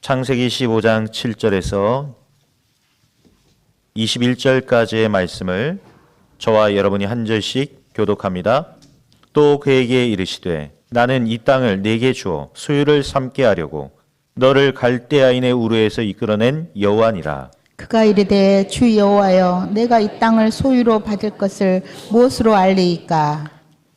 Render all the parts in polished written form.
창세기 15장 7절에서 21절까지의 말씀을 저와 여러분이 한 절씩 교독합니다. 또 그에게 이르시되 나는 이 땅을 네게 주어 소유를 삼게 하려고 너를 갈대아인의 우르에서 이끌어낸 여호와니라. 그가 이르되 주 여호와여 내가 이 땅을 소유로 받을 것을 무엇으로 알리이까?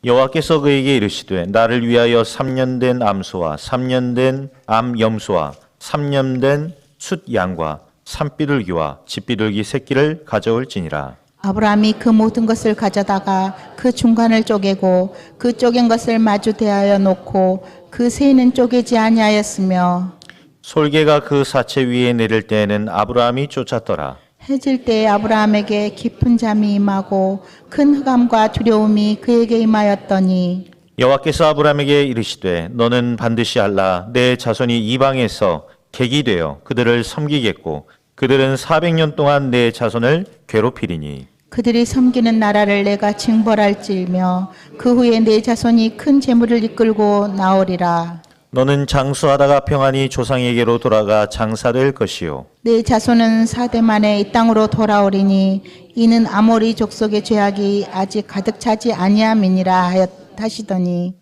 여호와께서 그에게 이르시되 나를 위하여 3년 된 암소와 3년 된 암염소와 3년 된 숫양과 산비둘기와 집비둘기 새끼를 가져올지니라. 아브라함이 그 모든 것을 가져다가 그 중간을 쪼개고 그 쪼갠 것을 마주 대하여 놓고 그 새는 쪼개지 아니하였으며 솔개가 그 사체 위에 내릴 때에는 아브라함이 쫓았더라. 해질 때에 아브라함에게 깊은 잠이 임하고 큰 흑암과 두려움이 그에게 임하였더니 여호와께서 아브라함에게 이르시되 너는 반드시 알라 내 자손이 이방에서 객이 되어 그들을 섬기겠고 그들은 400년 동안 내 자손을 괴롭히리니 그들이 섬기는 나라를 내가 징벌할지며 그 후에 내 자손이 큰 재물을 이끌고 나오리라. 너는 장수하다가 평안히 조상에게로 돌아가 장사될 것이요 내 자손은 4대 만에 이 땅으로 돌아오리니 이는 아모리 족속의 죄악이 아직 가득 차지 아니함이니라 하시더니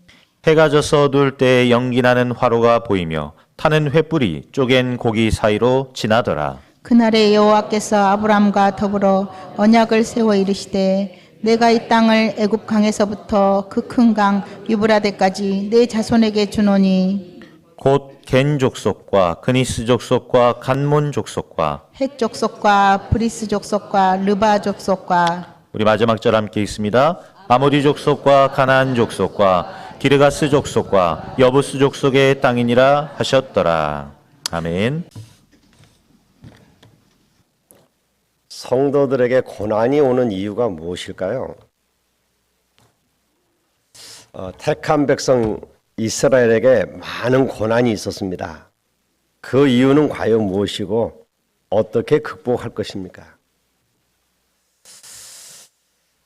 해가 져서 어두울 때에 연기나는 화로가 보이며 타는 횃불이 쪼갠 고기 사이로 지나더라. 그날에 여호와께서 아브람과 더불어 언약을 세워 이르시되 내가 이 땅을 애굽 강에서부터 그 큰 강 유브라데까지 내 자손에게 주노니 곧 겐 족속과 그니스 족속과 간몬 족속과 헷 족속과 브리스 족속과 르바 족속과 우리 마지막 절 함께 읽습니다. 아모리 족속과 가나안 족속과 기르가스 족속과 여부스 족속의 땅이니라 하셨더라. 아멘. 성도들에게 고난이 오는 이유가 무엇일까요? 택한 백성 이스라엘에게 많은 고난이 있었습니다. 그 이유는 과연 무엇이고 어떻게 극복할 것입니까?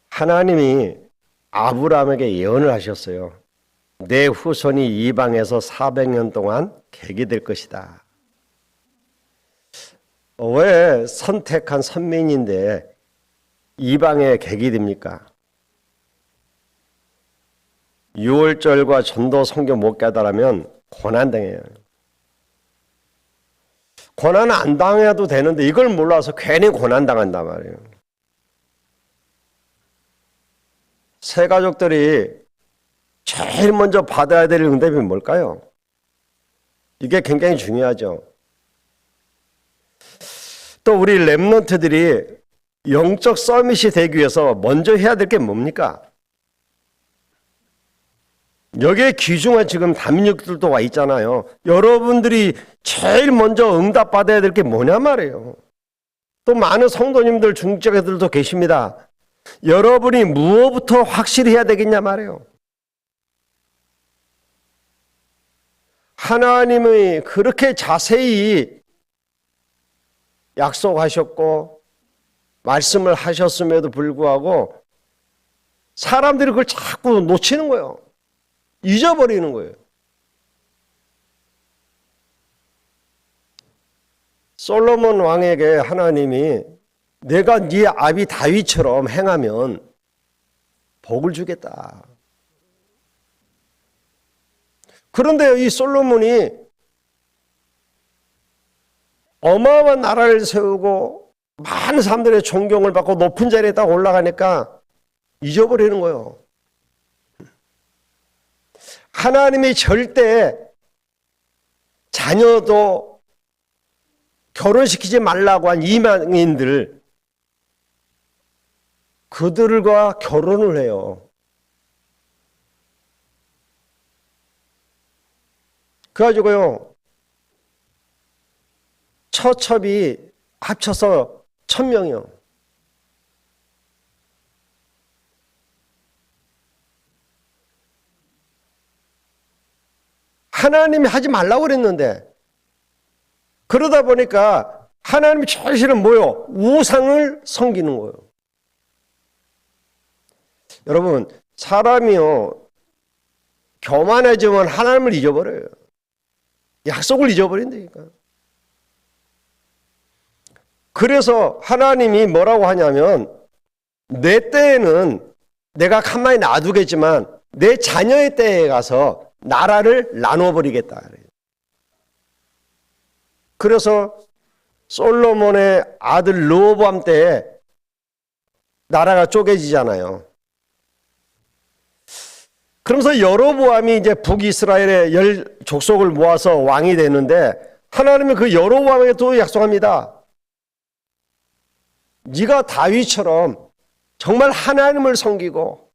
하나님이 아브라함에게 예언을 하셨어요. 내 후손이 이방에서 400년 동안 객이 될 것이다. 왜 선택한 선민인데 이방의 객이 됩니까? 6월절과 전도 성경 못 깨달으면 고난당해요. 고난 안 당해도 되는데 이걸 몰라서 괜히 고난당한단 말이에요. 새 가족들이 제일 먼저 받아야 될 응답이 뭘까요? 이게 굉장히 중요하죠. 또 우리 렘넌트들이 영적 서밋이 되기 위해서 먼저 해야 될 게 뭡니까? 여기에 귀중한 지금 담임육들도 와 있잖아요. 여러분들이 제일 먼저 응답받아야 될 게 뭐냐 말이에요. 또 많은 성도님들, 중직자들도 계십니다. 여러분이 무엇부터 확실히 해야 되겠냐 말이에요. 하나님이 그렇게 자세히 약속하셨고 말씀을 하셨음에도 불구하고 사람들이 그걸 자꾸 놓치는 거예요. 잊어버리는 거예요. 솔로몬 왕에게 하나님이 내가 네 아비 다윗처럼 행하면 복을 주겠다. 그런데 이 솔로몬이 어마어마한 나라를 세우고 많은 사람들의 존경을 받고 높은 자리에 딱 올라가니까 잊어버리는 거예요. 하나님이 절대 자녀도 결혼시키지 말라고 한 이방인들, 그들과 결혼을 해요. 그래가지고요, 처첩이 합쳐서 1000명이요. 하나님이 하지 말라고 그랬는데, 그러다 보니까 하나님이 제일 싫은 뭐요? 우상을 섬기는 거예요. 여러분, 사람이요, 교만해지면 하나님을 잊어버려요. 약속을 잊어버린다니까. 그래서 하나님이 뭐라고 하냐면 내 때에는 내가 가만히 놔두겠지만 내 자녀의 때에 가서 나라를 나눠버리겠다. 그래서 솔로몬의 아들 르호보암 때에 나라가 쪼개지잖아요. 그러면서 여로보암이 이제 북이스라엘의 10족속을 모아서 왕이 되는데 하나님은 그 여로보암에게 또 약속합니다. 네가 다윗처럼 정말 하나님을 섬기고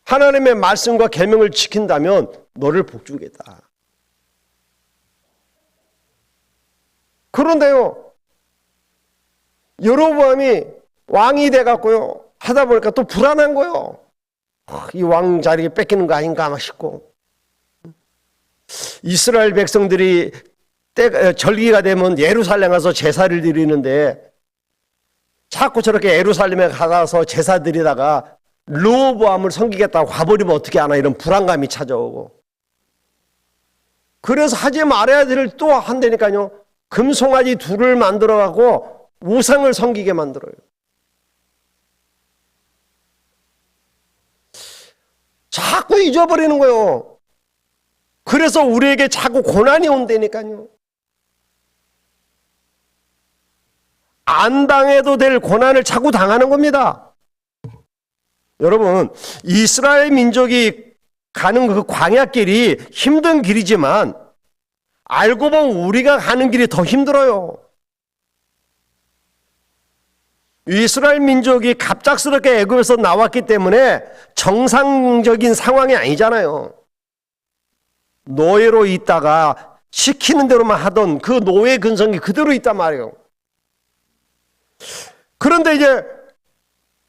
하나님의 말씀과 계명을 지킨다면 너를 복주겠다. 그런데요, 여로보암이 왕이 돼갖고요 하다 보니까 또 불안한 거예요. 이 왕 자리 뺏기는 거 아닌가 싶고, 이스라엘 백성들이 절기가 되면 예루살렘 가서 제사를 드리는데 자꾸 저렇게 예루살렘에 가서 제사 드리다가 르호보암을 섬기겠다고 가버리면 어떻게 하나 이런 불안감이 찾아오고, 그래서 하지 말아야 될 또 한다니까요. 금송아지 둘을 만들어갖고 우상을 섬기게 만들어요. 자꾸 잊어버리는 거예요. 그래서 우리에게 자꾸 고난이 온다니까요. 안 당해도 될 고난을 자꾸 당하는 겁니다. 여러분, 이스라엘 민족이 가는 그 광야길이 힘든 길이지만 알고 보면 우리가 가는 길이 더 힘들어요. 이스라엘 민족이 갑작스럽게 애굽에서 나왔기 때문에 정상적인 상황이 아니잖아요. 노예로 있다가 시키는 대로만 하던 그 노예 근성이 그대로 있단 말이에요. 그런데 이제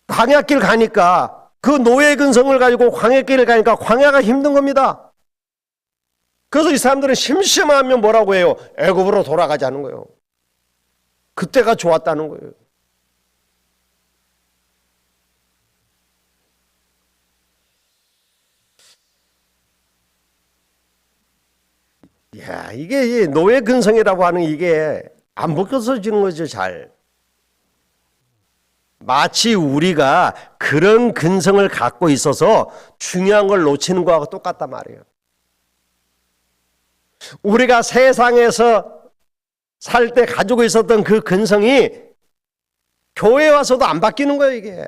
광야길 가니까 그 노예 근성을 가지고 광야길을 가니까 광야가 힘든 겁니다. 그래서 이 사람들은 심심하면 뭐라고 해요? 애굽으로 돌아가자는 거예요. 그때가 좋았다는 거예요. 야, 이게 노예 근성이라고 하는 이게 안 벗겨지는 거죠, 잘. 마치 우리가 그런 근성을 갖고 있어서 중요한 걸 놓치는 거하고 똑같단 말이에요. 우리가 세상에서 살 때 가지고 있었던 그 근성이 교회에 와서도 안 바뀌는 거예요, 이게.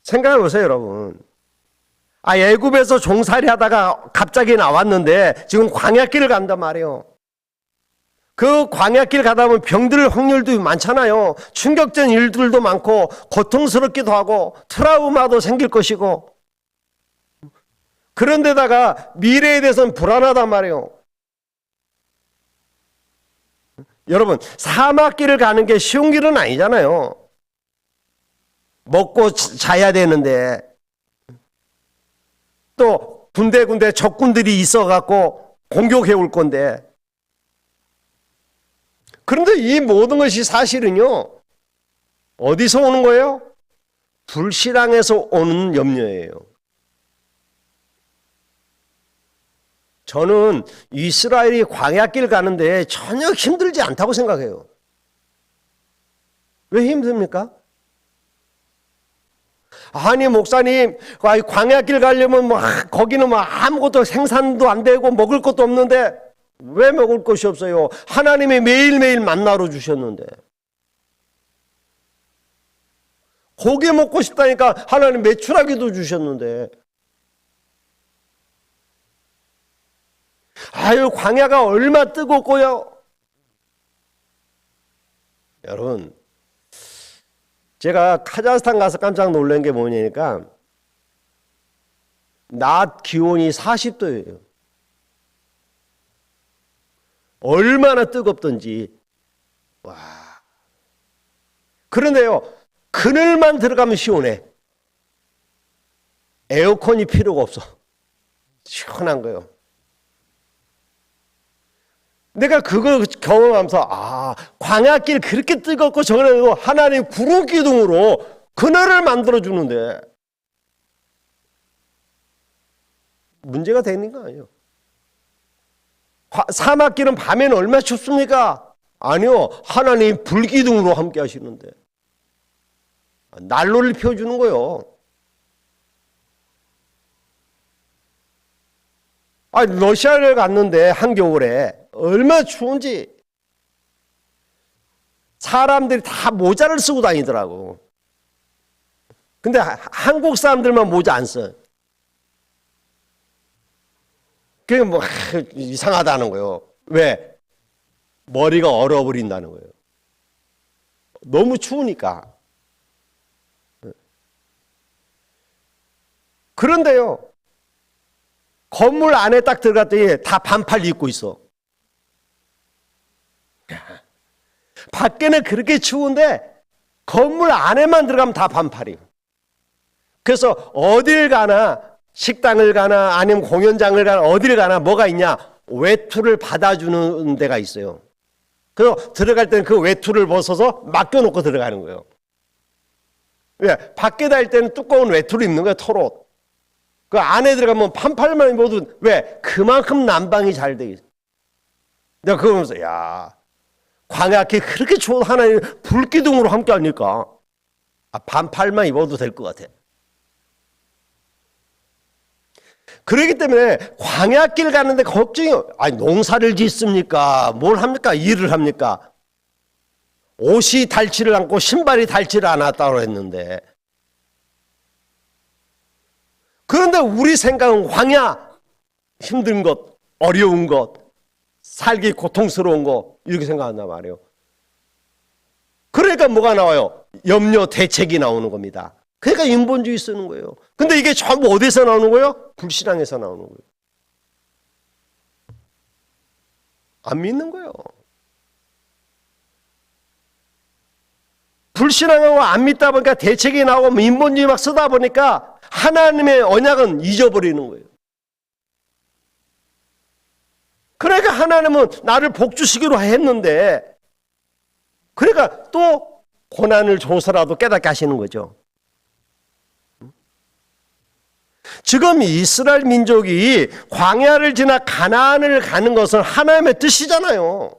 생각해 보세요, 여러분. 애굽에서 종살이 하다가 갑자기 나왔는데 지금 광야길을 간단 말이에요. 그 광야길 가다 보면 병들 확률도 많잖아요. 충격적인 일들도 많고 고통스럽기도 하고 트라우마도 생길 것이고, 그런데다가 미래에 대해서는 불안하단 말이에요. 여러분, 사막길을 가는 게 쉬운 길은 아니잖아요. 먹고 자야 되는데 또 군데군데 적군들이 있어갖고 공격해 올 건데, 그런데 이 모든 것이 사실은요 어디서 오는 거예요? 불신앙에서 오는 염려예요. 저는 이스라엘이 광야길 가는데 전혀 힘들지 않다고 생각해요. 왜 힘듭니까? 아니 목사님, 광야길 가려면 거기는 아무것도 생산도 안 되고 먹을 것도 없는데 왜 먹을 것이 없어요? 하나님이 매일매일 만나러 주셨는데. 고기 먹고 싶다니까 하나님 메추라기도 주셨는데. 아유, 광야가 얼마 뜨겁고요. 여러분, 제가 카자흐스탄 가서 깜짝 놀란 게 뭐냐니까 낮 기온이 40도예요. 얼마나 뜨겁던지. 와. 그런데요, 그늘만 들어가면 시원해. 에어컨이 필요가 없어. 시원한 거예요. 내가 그걸 경험하면서 광야길 그렇게 뜨겁고 저래도 하나님 구름 기둥으로 그늘을 만들어 주는데 문제가 되는 거 아니에요. 사막길은 밤에는 얼마나 춥습니까? 아니요. 하나님 불기둥으로 함께 하시는데 난로를 피워주는 거예요. 러시아를 갔는데 한겨울에 얼마나 추운지 사람들이 다 모자를 쓰고 다니더라고. 근데 한국 사람들만 모자 안 써. 그게 뭐 이상하다는 거예요. 왜? 머리가 얼어버린다는 거예요. 너무 추우니까. 그런데요, 건물 안에 딱 들어갔더니 다 반팔 입고 있어. 밖에는 그렇게 추운데 건물 안에만 들어가면 다 반팔이에요. 그래서 어딜 가나, 식당을 가나 아니면 공연장을 가나 어딜 가나 뭐가 있냐, 외투를 받아주는 데가 있어요. 그래서 들어갈 때는 그 외투를 벗어서 맡겨놓고 들어가는 거예요. 왜? 밖에 다닐 때는 두꺼운 외투를 입는 거예요. 털옷. 그 안에 들어가면 반팔만 입어도 왜? 그만큼 난방이 잘 돼 있어요. 내가 그거 보면서 야, 광야길 그렇게 추운 하나님 불기둥으로 함께 하니까 반팔만 입어도 될 것 같아. 그렇기 때문에 광야길 가는데 걱정이, 농사를 짓습니까? 뭘 합니까? 일을 합니까? 옷이 닳지를 않고 신발이 닳지를 않았다고 했는데, 그런데 우리 생각은 광야, 힘든 것, 어려운 것, 살기 고통스러운 거 이렇게 생각한단 말이에요. 그러니까 뭐가 나와요? 염려 대책이 나오는 겁니다. 그러니까 인본주의 쓰는 거예요. 근데 이게 전부 어디서 나오는 거예요? 불신앙에서 나오는 거예요. 안 믿는 거예요. 불신앙하고 안 믿다 보니까 대책이 나오고 인본주의 막 쓰다 보니까 하나님의 언약은 잊어버리는 거예요. 그러니까 하나님은 나를 복 주시기로 했는데, 그러니까 또 고난을 줘서라도 깨닫게 하시는 거죠. 지금 이스라엘 민족이 광야를 지나 가나안을 가는 것은 하나님의 뜻이잖아요.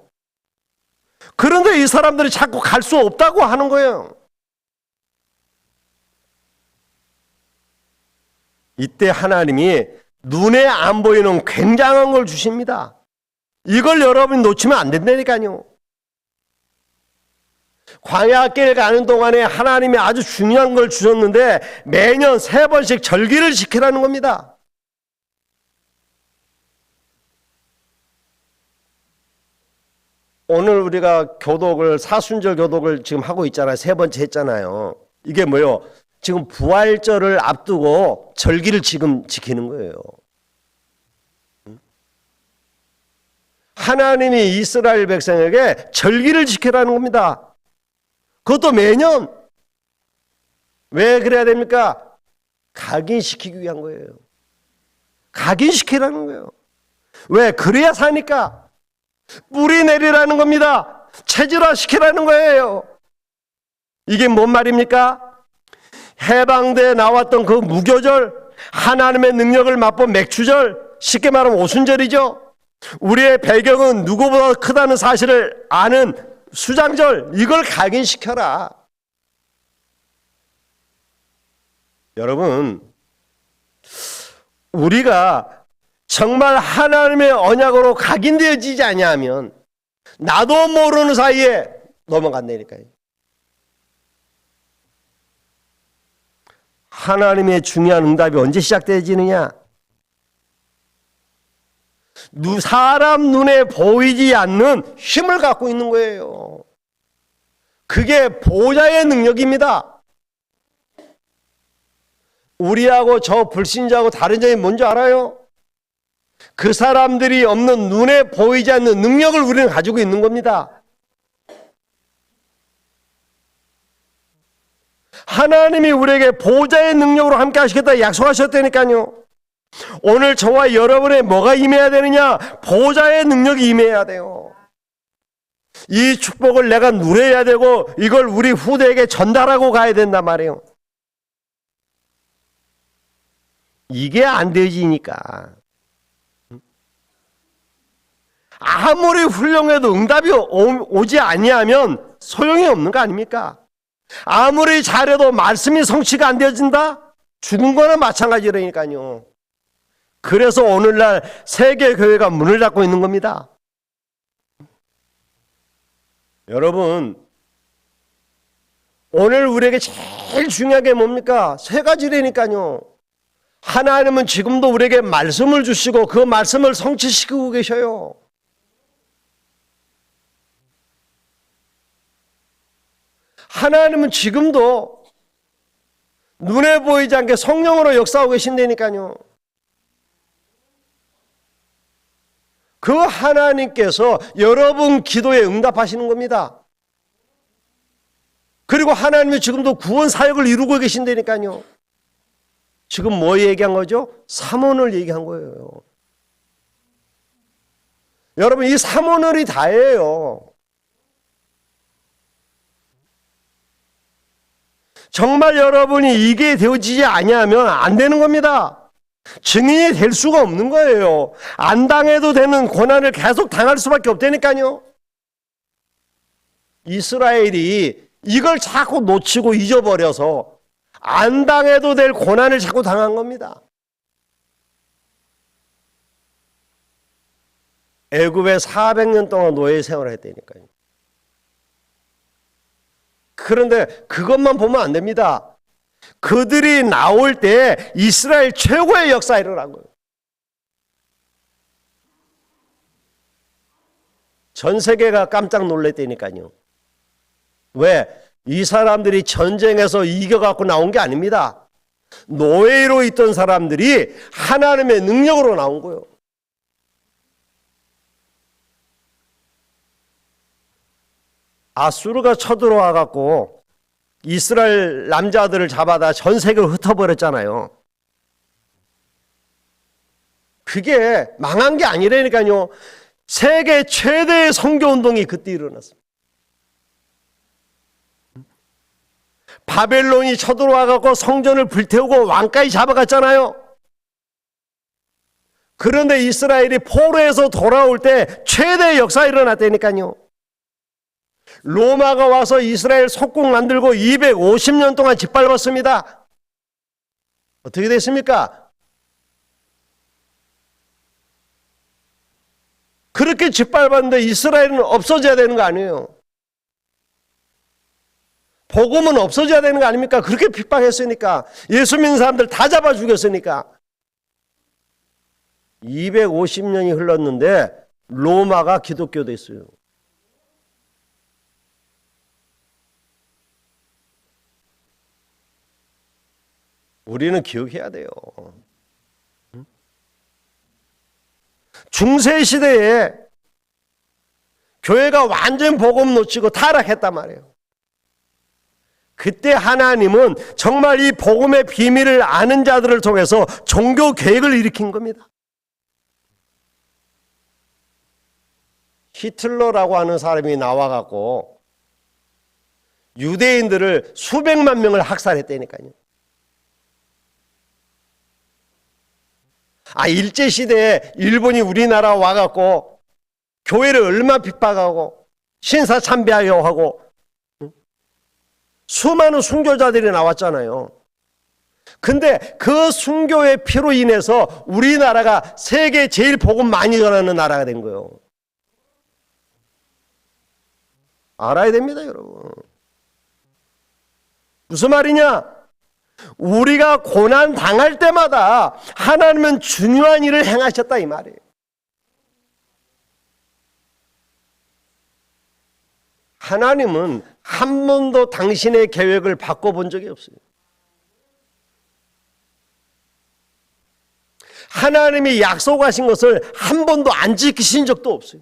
그런데 이 사람들이 자꾸 갈 수 없다고 하는 거예요. 이때 하나님이 눈에 안 보이는 굉장한 걸 주십니다. 이걸 여러분이 놓치면 안 된다니까요. 광야길 가는 동안에 하나님이 아주 중요한 걸 주셨는데 매년 3번씩 절기를 지키라는 겁니다. 오늘 우리가 교독을, 사순절 교독을 지금 하고 있잖아요. 3번째 했잖아요. 이게 뭐예요? 지금 부활절을 앞두고 절기를 지금 지키는 거예요. 하나님이 이스라엘 백성에게 절기를 지키라는 겁니다. 그것도 매년. 왜 그래야 됩니까? 각인시키기 위한 거예요. 각인시키라는 거예요. 왜? 그래야 사니까. 뿌리 내리라는 겁니다. 체질화시키라는 거예요. 이게 뭔 말입니까? 해방대에 나왔던 그 무교절, 하나님의 능력을 맛본 맥주절, 쉽게 말하면 오순절이죠. 우리의 배경은 누구보다 크다는 사실을 아는 수장절, 이걸 각인시켜라. 여러분, 우리가 정말 하나님의 언약으로 각인되어지지 아니하면 나도 모르는 사이에 넘어간다니까요. 하나님의 중요한 응답이 언제 시작되어지느냐? 사람 눈에 보이지 않는 힘을 갖고 있는 거예요. 그게 보좌의 능력입니다. 우리하고 저 불신자하고 다른 점이 뭔지 알아요? 그 사람들이 없는 눈에 보이지 않는 능력을 우리는 가지고 있는 겁니다. 하나님이 우리에게 보좌의 능력으로 함께 하시겠다 약속하셨다니까요. 오늘 저와 여러분의 뭐가 임해야 되느냐? 보좌의 능력이 임해야 돼요. 이 축복을 내가 누려야 되고 이걸 우리 후대에게 전달하고 가야 된단 말이에요. 이게 안 되지니까 아무리 훌륭해도 응답이 오지 아니하면 소용이 없는 거 아닙니까? 아무리 잘해도 말씀이 성취가 안 되어진다? 죽은 거나 마찬가지라니까요. 그래서 오늘날 세계 교회가 문을 닫고 있는 겁니다. 여러분, 오늘 우리에게 제일 중요한 게 뭡니까? 세 가지라니까요. 하나님은 지금도 우리에게 말씀을 주시고 그 말씀을 성취시키고 계셔요. 하나님은 지금도 눈에 보이지 않게 성령으로 역사하고 계신다니까요. 그 하나님께서 여러분 기도에 응답하시는 겁니다. 그리고 하나님이 지금도 구원 사역을 이루고 계신다니까요. 지금 뭐 얘기한 거죠? 삼원을 얘기한 거예요. 여러분, 이 삼원을이 다예요. 정말 여러분이 이게 되어지지 아니하면 안 되는 겁니다. 증인이 될 수가 없는 거예요. 안 당해도 되는 고난을 계속 당할 수밖에 없다니까요. 이스라엘이 이걸 자꾸 놓치고 잊어버려서 안 당해도 될 고난을 자꾸 당한 겁니다. 애굽에 400년 동안 노예 생활을 했다니까요. 그런데 그것만 보면 안 됩니다. 그들이 나올 때 이스라엘 최고의 역사가 일어난 거예요. 전 세계가 깜짝 놀랐다니까요. 왜? 이 사람들이 전쟁에서 이겨갖고 나온 게 아닙니다. 노예로 있던 사람들이 하나님의 능력으로 나온 거예요. 아수르가 쳐들어와 갖고 이스라엘 남자들을 잡아다 전 세계로 흩어버렸잖아요. 그게 망한 게 아니라니까요. 세계 최대의 선교운동이 그때 일어났습니다. 바벨론이 쳐들어와 갖고 성전을 불태우고 왕까지 잡아갔잖아요. 그런데 이스라엘이 포로에서 돌아올 때 최대의 역사가 일어났다니까요. 로마가 와서 이스라엘 속국 만들고 250년 동안 짓밟았습니다. 어떻게 됐습니까? 그렇게 짓밟았는데 이스라엘은 없어져야 되는 거 아니에요? 복음은 없어져야 되는 거 아닙니까? 그렇게 핍박했으니까. 예수 믿는 사람들 다 잡아 죽였으니까. 250년이 흘렀는데 로마가 기독교 됐어요. 우리는 기억해야 돼요. 중세시대에 교회가 완전 복음 놓치고 타락했단 말이에요. 그때 하나님은 정말 이 복음의 비밀을 아는 자들을 통해서 종교 계획을 일으킨 겁니다. 히틀러라고 하는 사람이 나와갖고 유대인들을 수백만 명을 학살했다니까요. 일제시대에 일본이 우리나라 와갖고 교회를 얼마나 핍박하고 신사참배하려 하고 수많은 순교자들이 나왔잖아요. 근데 그 순교의 피로 인해서 우리나라가 세계 제일 복음 많이 전하는 나라가 된 거예요. 알아야 됩니다, 여러분. 무슨 말이냐? 우리가 고난 당할 때마다 하나님은 중요한 일을 행하셨다 이 말이에요. 하나님은 한 번도 당신의 계획을 바꿔본 적이 없어요. 하나님이 약속하신 것을 한 번도 안 지키신 적도 없어요.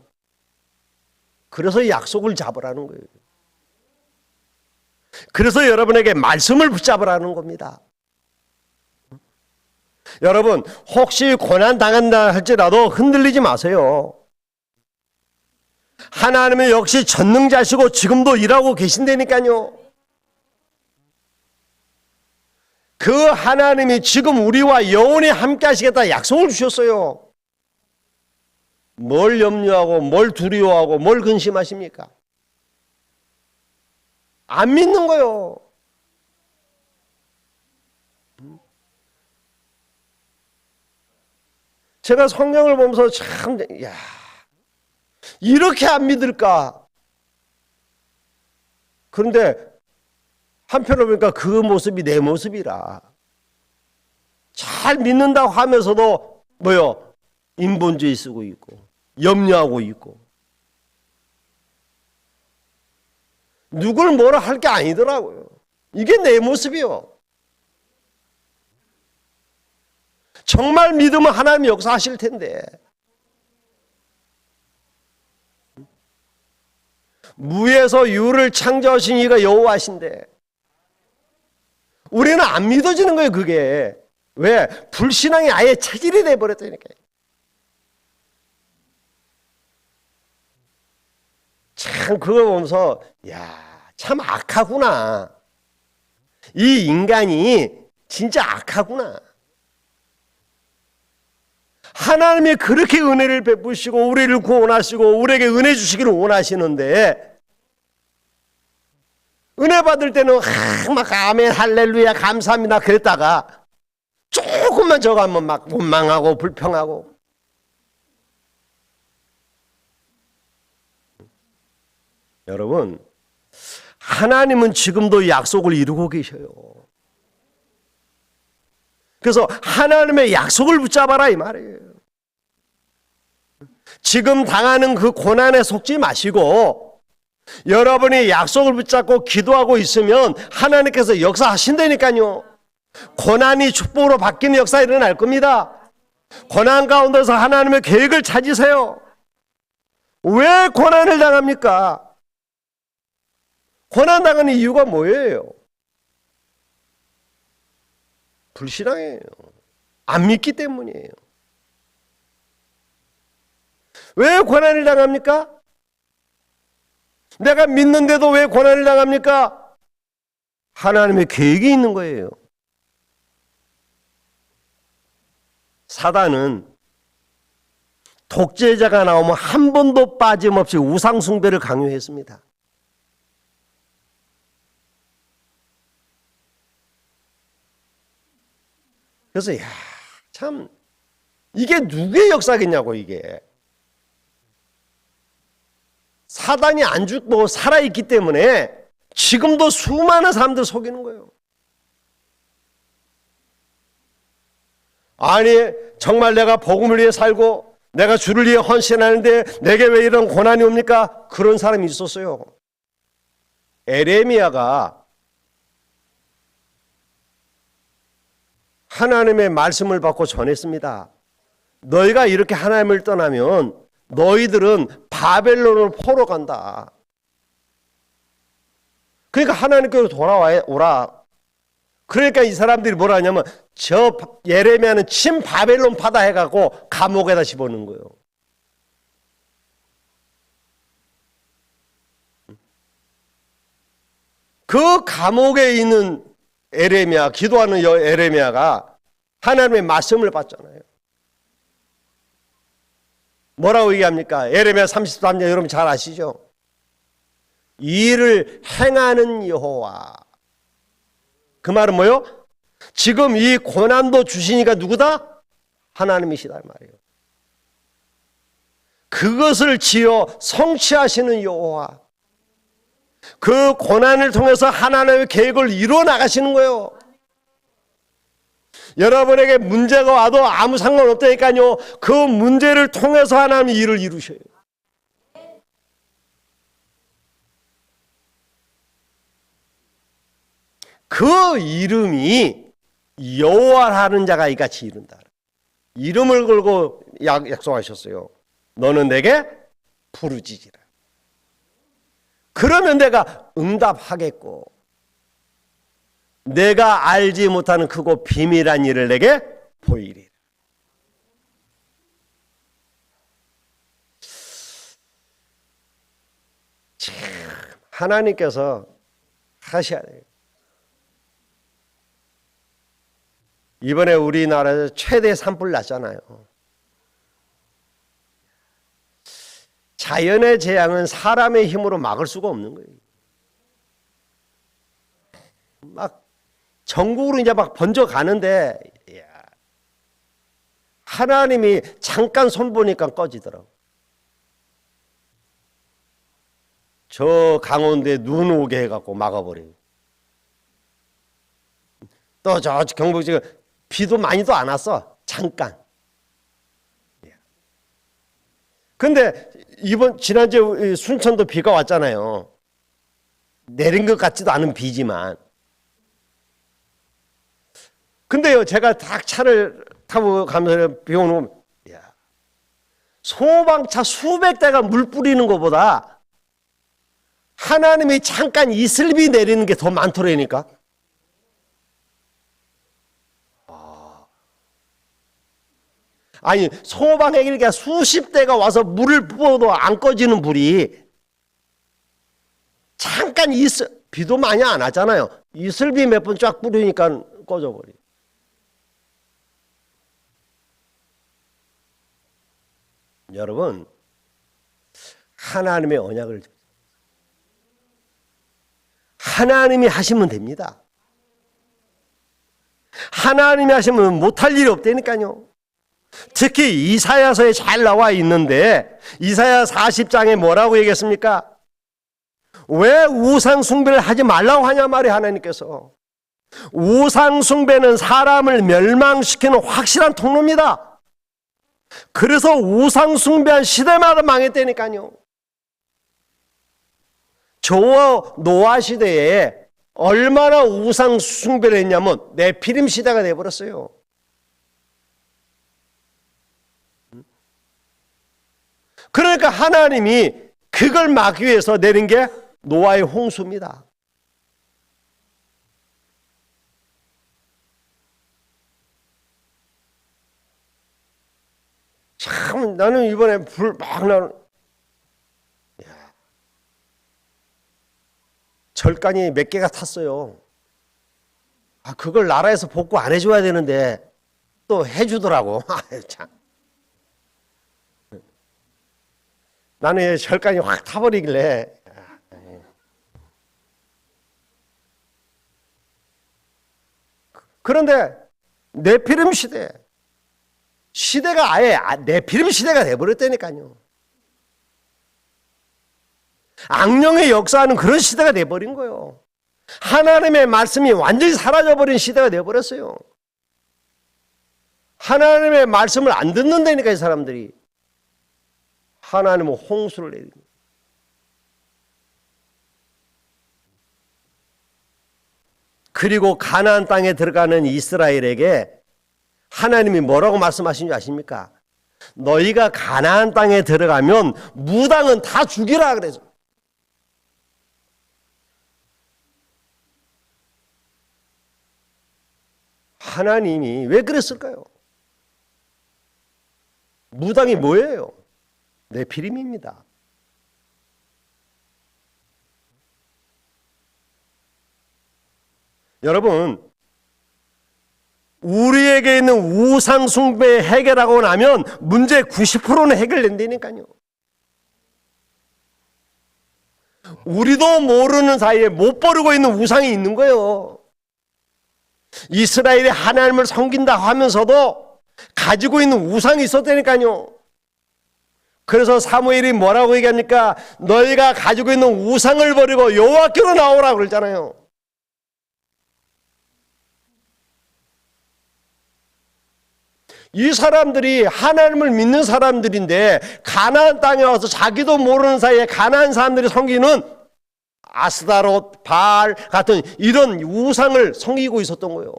그래서 약속을 잡으라는 거예요. 그래서 여러분에게 말씀을 붙잡으라는 겁니다. 여러분, 혹시 고난 당한다 할지라도 흔들리지 마세요. 하나님은 역시 전능자시고 지금도 일하고 계신다니까요. 그 하나님이 지금 우리와 영원히 함께 하시겠다 약속을 주셨어요. 뭘 염려하고 뭘 두려워하고 뭘 근심하십니까? 안 믿는 거요. 제가 성경을 보면서 참, 야, 이렇게 안 믿을까? 그런데 한편으로 보니까 그 모습이 내 모습이라. 잘 믿는다고 하면서도 뭐요? 인본주의 쓰고 있고 염려하고 있고 누굴 뭐라 할 게 아니더라고요. 이게 내 모습이요. 정말 믿으면 하나님이 역사하실 텐데. 무에서 유를 창조하신 이가 여호와신데 우리는 안 믿어지는 거예요. 그게 왜? 불신앙이 아예 체질이 돼버렸다니까요. 참 그걸 보면서 야, 참 악하구나. 이 인간이 진짜 악하구나. 하나님이 그렇게 은혜를 베푸시고 우리를 구원하시고 우리에게 은혜 주시기를 원하시는데 은혜 받을 때는 막 아멘 할렐루야 감사합니다 그랬다가 조금만 저거 하면 막 원망하고 불평하고 여러분 하나님은 지금도 약속을 이루고 계셔요. 그래서 하나님의 약속을 붙잡아라 이 말이에요. 지금 당하는 그 고난에 속지 마시고 여러분이 약속을 붙잡고 기도하고 있으면 하나님께서 역사하신다니까요. 고난이 축복으로 바뀌는 역사 일어날 겁니다. 고난 가운데서 하나님의 계획을 찾으세요. 왜 고난을 당합니까? 고난 당하는 이유가 뭐예요? 불신앙이에요. 안 믿기 때문이에요. 왜 고난을 당합니까? 내가 믿는데도 왜 고난을 당합니까? 하나님의 계획이 있는 거예요. 사단은 독재자가 나오면 한 번도 빠짐없이 우상숭배를 강요했습니다. 그래서 야, 참 이게 누구의 역사겠냐고 이게. 사단이 안 죽고 살아있기 때문에 지금도 수많은 사람들 속이는 거예요. 아니 정말 내가 복음을 위해 살고 내가 주를 위해 헌신하는데 내게 왜 이런 고난이 옵니까? 그런 사람이 있었어요. 에레미야가 하나님의 말씀을 받고 전했습니다. 너희가 이렇게 하나님을 떠나면 너희들은 바벨론으로 포로 간다. 그러니까 하나님께로 돌아오라. 그러니까 이 사람들이 뭐라 하냐면 저 예레미야는 친 바벨론 파다 해갖고 감옥에다 집어넣은 거예요. 그 감옥에 있는 에레미야, 기도하는 에레미야가 하나님의 말씀을 받잖아요. 뭐라고 얘기합니까? 에레미야 33장 여러분 잘 아시죠? 이 일을 행하는 여호와. 그 말은 뭐요? 지금 이 고난도 주시니까 누구다? 하나님이시다 말이에요. 그것을 지어 성취하시는 여호와. 그 고난을 통해서 하나님의 계획을 이루어 나가시는 거예요. 여러분에게 문제가 와도 아무 상관없다니까요. 그 문제를 통해서 하나님이 일을 이루셔요. 그 이름이 여호와라는 자가 이같이 이룬다. 이름을 걸고 약속하셨어요. 너는 내게 부르짖으라. 그러면 내가 응답하겠고 내가 알지 못하는 크고 비밀한 일을 내게 보이리라. 참 하나님께서 하셔야 돼요. 이번에 우리나라에서 최대 산불 났잖아요. 자연의 재앙은 사람의 힘으로 막을 수가 없는 거예요. 막 전국으로 이제 막 번져가는데 하나님이 잠깐 손 보니까 꺼지더라고. 저 강원도에 눈 오게 해갖고 막아버려요. 또 저 경북 지금 비도 많이도 안 왔어. 잠깐. 근데 지난주에 순천도 비가 왔잖아요. 내린 것 같지도 않은 비지만. 근데요, 제가 딱 차를 타고 가면서 비 오는 소방차 수백 대가 물 뿌리는 것보다 하나님이 잠깐 이슬비 내리는 게 더 많더라니까. 아니, 소방행위가 수십 대가 와서 물을 부어도 안 꺼지는 불이 잠깐 비도 많이 안 하잖아요. 이슬비 몇 번 쫙 뿌리니까 꺼져버려. 여러분, 하나님의 언약을 하나님이 하시면 됩니다. 하나님이 하시면 못할 일이 없다니까요. 특히 이사야서에 잘 나와 있는데 이사야 40장에 뭐라고 얘기했습니까? 왜 우상 숭배를 하지 말라고 하냐 말이에요. 하나님께서. 우상 숭배는 사람을 멸망시키는 확실한 통로입니다. 그래서 우상 숭배한 시대마다 망했다니까요. 저와 노아 시대에 얼마나 우상 숭배를 했냐면 네피림 시대가 되어버렸어요. 그러니까 하나님이 그걸 막기 위해서 내린 게 노아의 홍수입니다. 참 나는 이번에 불 막 나는 절간이 몇 개가 탔어요. 그걸 나라에서 복구 안 해줘야 되는데 또 해주더라고. 참. 나는 절간이 확 타버리길래 그런데 네피림 시대가 아예 네피림 시대가 돼버렸다니까요. 악령의 역사하는 그런 시대가 돼버린 거예요. 하나님의 말씀이 완전히 사라져버린 시대가 돼버렸어요. 하나님의 말씀을 안 듣는다니까 이 사람들이. 하나님은 홍수를 내립니다. 그리고 가나안 땅에 들어가는 이스라엘에게 하나님이 뭐라고 말씀하신 줄 아십니까? 너희가 가나안 땅에 들어가면 무당은 다 죽이라 그래서. 하나님이 왜 그랬을까요? 무당이 뭐예요? 네피림입니다. 여러분, 우리에게 있는 우상 숭배 해결하고 나면 문제 90%는 해결된다니까요. 우리도 모르는 사이에 못 버리고 있는 우상이 있는 거예요. 이스라엘이 하나님을 섬긴다 하면서도 가지고 있는 우상이 있었다니까요. 그래서 사무엘이 뭐라고 얘기합니까? 너희가 가지고 있는 우상을 버리고 여호와께로 나오라고 그러잖아요. 이 사람들이 하나님을 믿는 사람들인데 가나안 땅에 와서 자기도 모르는 사이에 가나안 사람들이 섬기는 아스다롯, 바알 같은 이런 우상을 섬기고 있었던 거예요.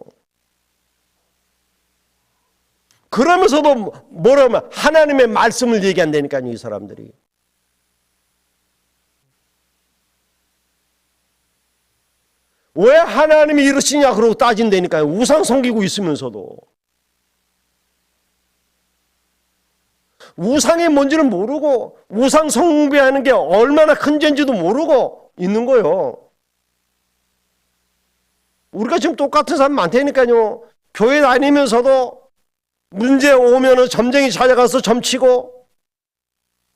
그러면서도 뭐라면 하나님의 말씀을 얘기한다니까요, 이 사람들이. 왜 하나님이 이러시냐 그러고 따진다니까요. 우상 섬기고 있으면서도. 우상이 뭔지는 모르고 우상 숭배하는 게 얼마나 큰 죄인지도 모르고 있는 거예요. 우리가 지금 똑같은 사람 많다니까요. 교회 다니면서도 문제 오면은 점쟁이 찾아가서 점치고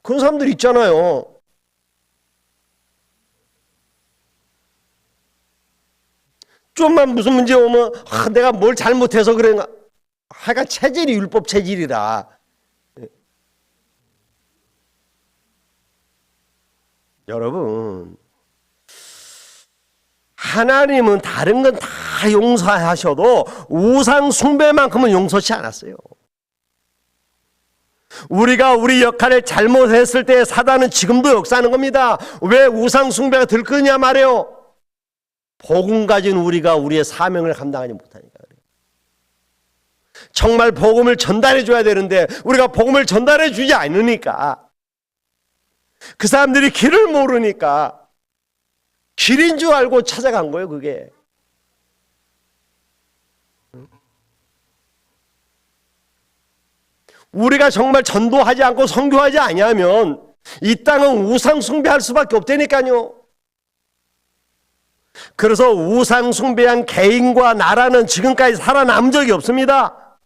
그런 사람들 있잖아요. 좀만 무슨 문제 오면 내가 뭘 잘못해서 그런가. 하여간 체질이 율법 체질이라. 여러분, 하나님은 다른 건 다 용서하셔도 우상 숭배만큼은 용서치 않았어요. 우리가 우리 역할을 잘못했을 때 사단은 지금도 역사하는 겁니다. 왜 우상 숭배가 들끓냐 말이에요. 복음 가진 우리가 우리의 사명을 감당하지 못하니까 그래요. 정말 복음을 전달해 줘야 되는데 우리가 복음을 전달해 주지 않으니까, 그 사람들이 길을 모르니까 길인 줄 알고 찾아간 거예요. 그게 우리가 정말 전도하지 않고 선교하지 아니하면 이 땅은 우상 숭배할 수밖에 없다니까요. 그래서 우상 숭배한 개인과 나라는 지금까지 살아남은 적이 없습니다.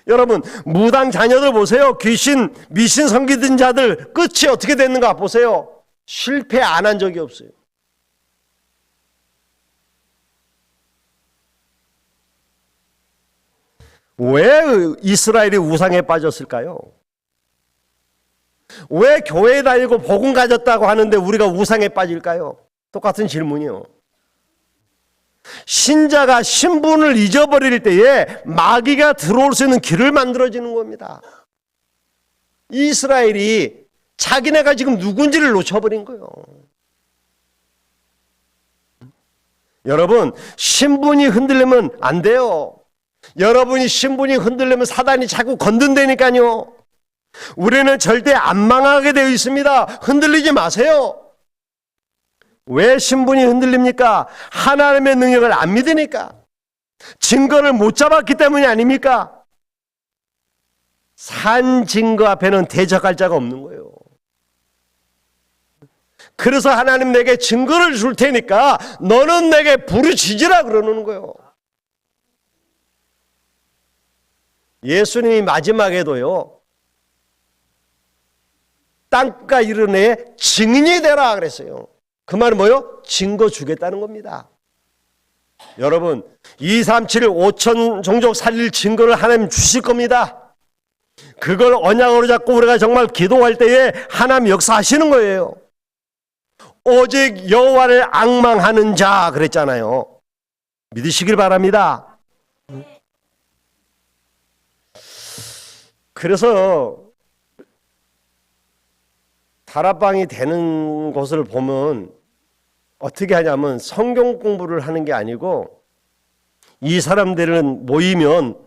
여러분, 무당 자녀들 보세요. 귀신, 미신 섬기던 자들 끝이 어떻게 됐는가 보세요. 실패 안 한 적이 없어요. 왜 이스라엘이 우상에 빠졌을까요? 왜 교회에 다니고 복음 가졌다고 하는데 우리가 우상에 빠질까요? 똑같은 질문이요. 신자가 신분을 잊어버릴 때에 마귀가 들어올 수 있는 길을 만들어지는 겁니다. 이스라엘이 자기네가 지금 누군지를 놓쳐버린 거예요. 여러분, 신분이 흔들리면 안 돼요. 여러분이 신분이 흔들리면 사단이 자꾸 건든다니까요. 우리는 절대 안 망하게 되어 있습니다. 흔들리지 마세요. 왜 신분이 흔들립니까? 하나님의 능력을 안 믿으니까. 증거를 못 잡았기 때문이 아닙니까? 산 증거 앞에는 대적할 자가 없는 거예요. 그래서 하나님 내게 증거를 줄 테니까 너는 내게 부르짖으라 그러는 거예요. 예수님이 마지막에도요, 땅과 이르네 증인이 되라 그랬어요. 그 말은 뭐요? 증거 주겠다는 겁니다. 여러분, 237 5천 종족 살릴 증거를 하나님 주실 겁니다. 그걸 언약으로 잡고 우리가 정말 기도할 때에 하나님 역사하시는 거예요. 오직 여호와를 앙망하는 자 그랬잖아요. 믿으시길 바랍니다. 그래서 다락방이 되는 것을 보면 어떻게 하냐면 성경 공부를 하는 게 아니고 이 사람들은 모이면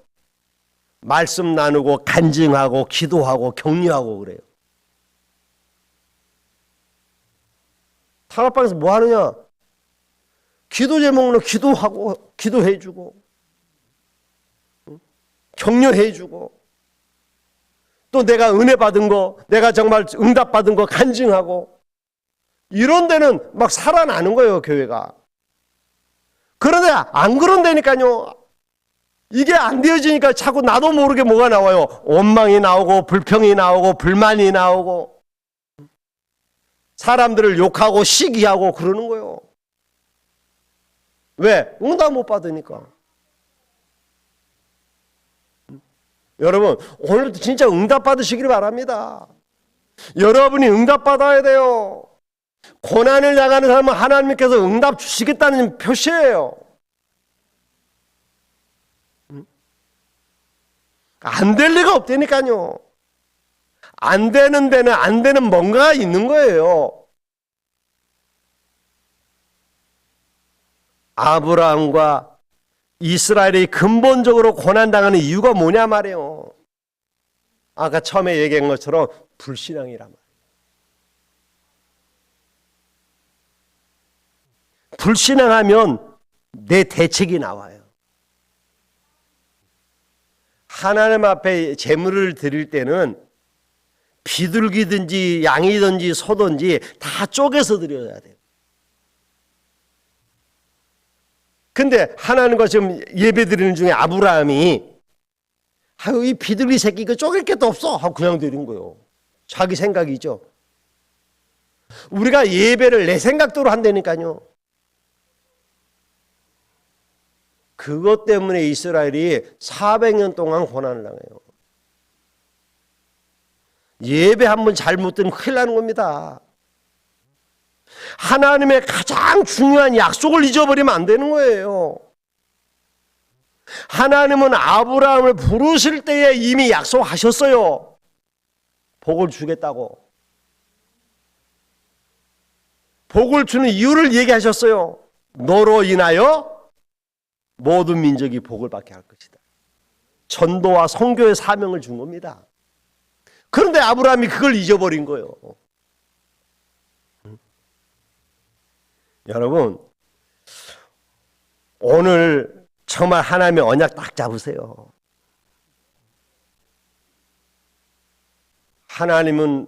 말씀 나누고 간증하고 기도하고 격려하고 그래요. 다락방에서 뭐 하느냐? 기도 제목으로 기도하고 기도해주고 격려해주고 또 내가 은혜 받은 거, 내가 정말 응답 받은 거 간증하고 이런 데는 막 살아나는 거예요, 교회가. 그런데 안 그런다니까요. 이게 안 되어지니까 자꾸 나도 모르게 뭐가 나와요. 원망이 나오고 불평이 나오고 불만이 나오고 사람들을 욕하고 시기하고 그러는 거예요. 왜? 응답 못 받으니까. 여러분, 오늘도 진짜 응답 받으시길 바랍니다. 여러분이 응답 받아야 돼요. 고난을 당하는 사람은 하나님께서 응답 주시겠다는 표시예요. 안 될 리가 없다니까요. 안 되는 데는 안 되는 뭔가가 있는 거예요. 아브라함과 이스라엘이 근본적으로 고난당하는 이유가 뭐냐 말이에요. 아까 처음에 얘기한 것처럼 불신앙이란 말이에요. 불신앙하면 내 대책이 나와요. 하나님 앞에 제물을 드릴 때는 비둘기든지 양이든지 소든지 다 쪼개서 드려야 돼요. 근데 하나님과 지금 예배 드리는 중에 아브라함이 아유 이 비둘기 새끼 이거 쪼갤 게 또 없어 하고 그냥 드린 거예요. 자기 생각이죠. 우리가 예배를 내 생각대로 한다니까요. 그것 때문에 이스라엘이 400년 동안 고난을 당해요. 예배 한번 잘못되면 큰일 나는 겁니다. 하나님의 가장 중요한 약속을 잊어버리면 안 되는 거예요. 하나님은 아브라함을 부르실 때에 이미 약속하셨어요. 복을 주겠다고. 복을 주는 이유를 얘기하셨어요. 너로 인하여 모든 민족이 복을 받게 할 것이다. 전도와 선교의 사명을 준 겁니다. 그런데 아브라함이 그걸 잊어버린 거예요. 여러분, 오늘 정말 하나님의 언약 딱 잡으세요. 하나님은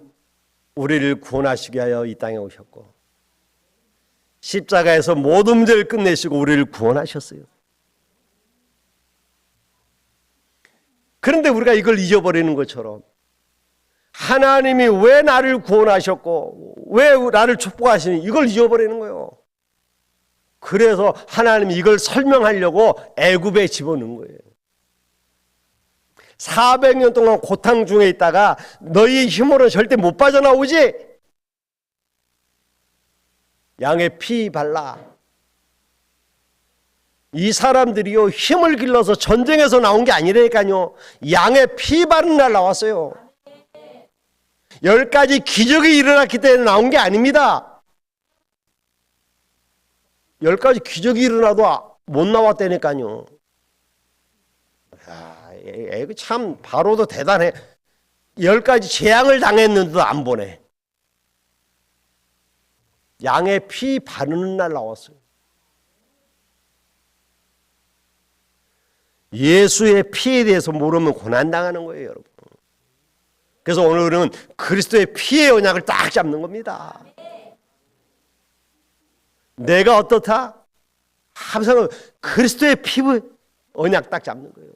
우리를 구원하시기 위하여 이 땅에 오셨고 십자가에서 모든 문제를 끝내시고 우리를 구원하셨어요. 그런데 우리가 이걸 잊어버리는 것처럼 하나님이 왜 나를 구원하셨고 왜 나를 축복하시니 이걸 잊어버리는 거예요. 그래서 하나님이 이걸 설명하려고 애굽에 집어넣은 거예요. 400년 동안 고탕 중에 있다가 너희 힘으로는 절대 못 빠져나오지? 양의 피 발라. 이 사람들이요 힘을 길러서 전쟁에서 나온 게 아니라니까요. 양의 피 바른 날 나왔어요. 10가지 기적이 일어났기 때문에 나온 게 아닙니다. 10가지 기적이 일어나도 못 나왔다니까요. 이거 참 바로도 대단해. 10가지 재앙을 당했는데도 안 보내. 양의 피 바르는 날 나왔어요. 예수의 피에 대해서 모르면 고난당하는 거예요, 여러분. 그래서 오늘은 그리스도의 피의 언약을 딱 잡는 겁니다. 내가 어떻다? 항상 그리스도의 피의 언약 딱 잡는 거예요.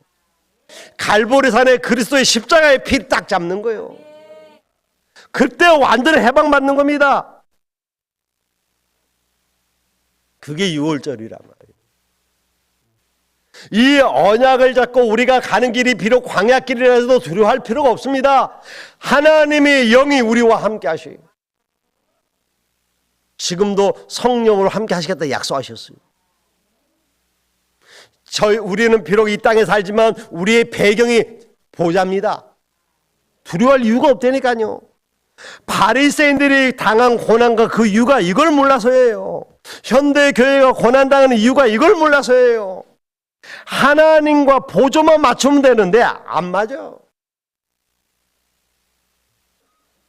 갈보리산에 그리스도의 십자가의 피 딱 잡는 거예요. 그때 완전히 해방받는 겁니다. 그게 6월절이란 말이에요. 이 언약을 잡고 우리가 가는 길이 비록 광야길이라도 두려워할 필요가 없습니다. 하나님의 영이 우리와 함께 하셔요. 지금도 성령으로 함께 하시겠다 약속하셨어요. 우리는 비록 이 땅에 살지만 우리의 배경이 보좌입니다. 두려워할 이유가 없다니까요. 바리새인들이 당한 고난과 그 이유가 이걸 몰라서예요. 현대 교회가 고난당하는 이유가 이걸 몰라서예요. 하나님과 보조만 맞추면 되는데 안 맞아.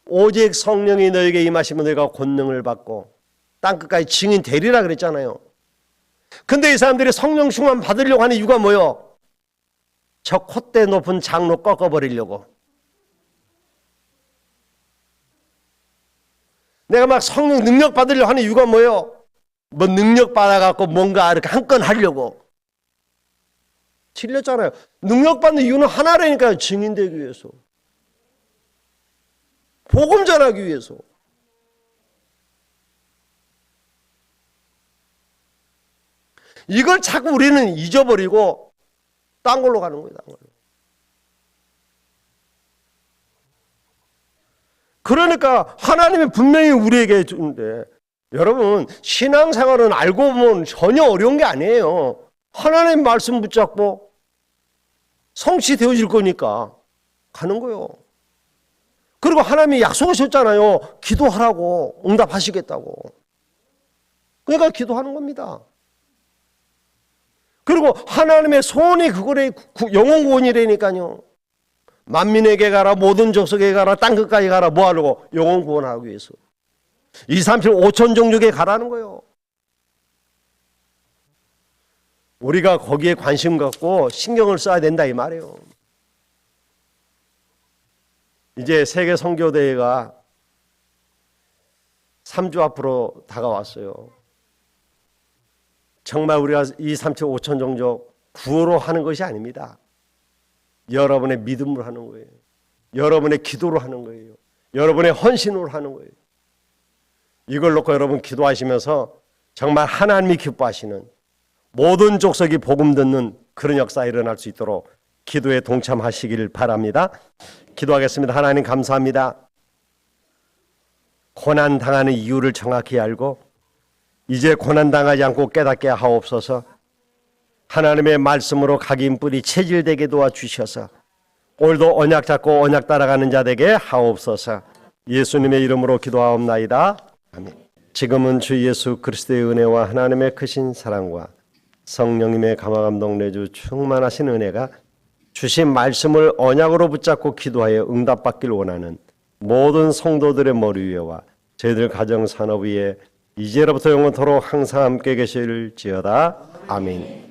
오직 성령이 너에게 임하시면 너희가 권능을 받고 땅끝까지 증인 되리라 그랬잖아요. 근데 이 사람들이 성령 충만 받으려고 하는 이유가 뭐예요? 저 콧대 높은 장로 꺾어버리려고. 내가 막 성령 능력 받으려고 하는 이유가 뭐예요? 뭐 능력 받아갖고 뭔가 이렇게 한 건 하려고. 틀렸잖아요. 능력 받는 이유는 하나라니까요. 증인되기 위해서. 복음 전하기 위해서. 이걸 자꾸 우리는 잊어버리고 딴 걸로 가는 거예요. 딴 걸로. 그러니까 하나님이 분명히 우리에게 주는데 여러분 신앙생활은 알고 보면 전혀 어려운 게 아니에요. 하나님 말씀 붙잡고 성취되어질 거니까 가는 거예요. 그리고 하나님이 약속하셨잖아요. 기도하라고 응답하시겠다고. 그러니까 기도하는 겁니다. 그리고 하나님의 소원이 그거래 영원 구원이라니까요. 만민에게 가라 모든 족속에게 가라 땅끝까지 가라 뭐 하려고? 영원 구원하기 위해서. 2, 3, 7, 5천 종족에 가라는 거예요. 우리가 거기에 관심 갖고 신경을 써야 된다 이 말이에요. 이제 세계 선교대회가 3주 앞으로 다가왔어요. 정말 우리가 2, 3, 7, 5천 종족 구호로 하는 것이 아닙니다. 여러분의 믿음으로 하는 거예요. 여러분의 기도로 하는 거예요. 여러분의 헌신으로 하는 거예요. 이걸 놓고 여러분 기도하시면서 정말 하나님이 기뻐하시는 모든 족속이 복음 듣는 그런 역사 일어날 수 있도록 기도에 동참하시길 바랍니다. 기도하겠습니다. 하나님 감사합니다. 고난당하는 이유를 정확히 알고 이제 고난당하지 않고 깨닫게 하옵소서. 하나님의 말씀으로 각인 뿌리 체질되게 도와주셔서 오늘도 언약 잡고 언약 따라가는 자 되게 하옵소서. 예수님의 이름으로 기도하옵나이다. 아멘. 지금은 주 예수 그리스도의 은혜와 하나님의 크신 사랑과 성령님의 감화감동 내주 충만하신 은혜가 주신 말씀을 언약으로 붙잡고 기도하여 응답받길 원하는 모든 성도들의 머리 위에와 저희들 가정 산업 위에 이제로부터 영원토록 항상 함께 계실지어다. 아멘.